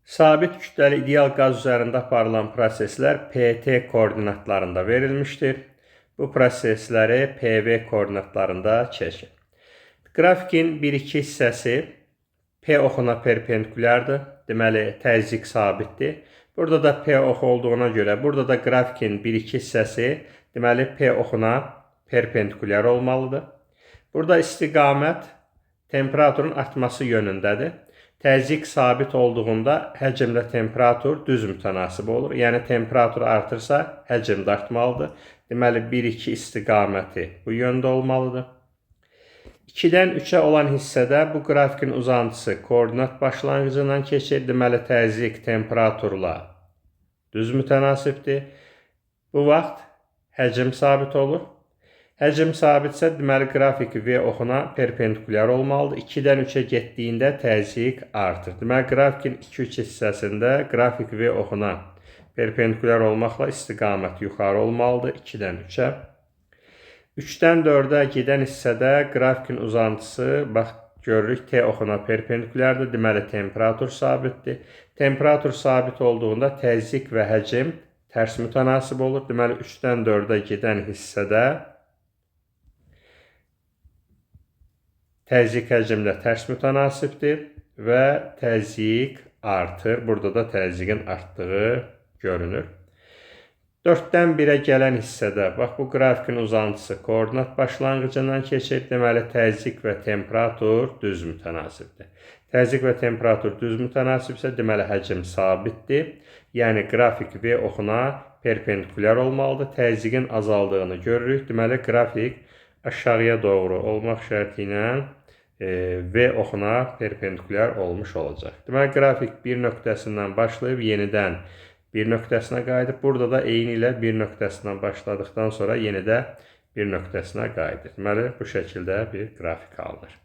Sabit kütləli ideal qaz üzərində aparılan proseslər PT koordinatlarında verilmişdir. Bu prosesləri PV koordinatlarında çəkin. Qrafikin 1-2 hissəsi P oxuna perpendikulyardır. Deməli, təzyiq sabitdir. Burada da P oxu olduğuna görə, burada da qrafikin 1-2 hissəsi deməli P oxuna perpendikulyar olmalıdır. Burada istiqamət temperaturun artması yönündədir. Təzyiq sabit olduğunda həcmlə temperatur düz mütənasib olur. Yəni, temperatur artırsa, həcm də artmalıdır. Deməli, 1-2 istiqaməti bu yöndə olmalıdır. 2-dən 3-ə olan hissədə bu qrafikin uzantısı koordinat başlanğıcından keçir. Deməli, təzyiq temperaturla düz mütənasibdir. Bu vaxt həcm sabit olur. Həcm sabitsə, deməli, qrafik V oxuna perpendikulyar olmalıdır. 2-dən 3-ə getdiyində təzyiq artır. Deməli, qrafikin 2-3 hissəsində qrafik V oxuna perpendikulyar olmaqla istiqamət yuxarı olmalıdır 2-dən 3-ə. 3-dən 4-ə gedən hissədə qrafikin uzantısı, bax, görürük, T oxuna perpendikulyardır. Deməli, temperatur sabitdir. Temperatur sabit olduğunda təzyiq və həcm tərs mütənasib olur. Deməli, 3-dən 4-ə gedən hissədə təzyiq həcmlə tərs mütənasibdir və təzyiq artır. Burada da təzyiqin artdığı görünür. 4-dən 1-ə gələn hissədə, bax, bu qrafikin uzantısı koordinat başlanğıcından keçir. Deməli, təzyiq və temperatur düz mütənasibdir. Təzyiq və temperatur düz mütənasibsə, deməli, həcm sabitdir. Yəni, qrafik V oxuna perpendikulyar olmalıdır. Təzyiqin azaldığını görürük. Deməli, qrafik aşağıya doğru olmaq şərti ilə V oxuna perpendikulyar olmuş olacaq. Deməli, qrafik bir nöqtəsindən başlayıb yenidən bir nöqtəsinə qayıdıb. Burada da eyni ilə bir nöqtəsindən başladıqdan sonra yeni də bir nöqtəsinə qayıdır. Deməli, bu şəkildə bir qrafik alınır.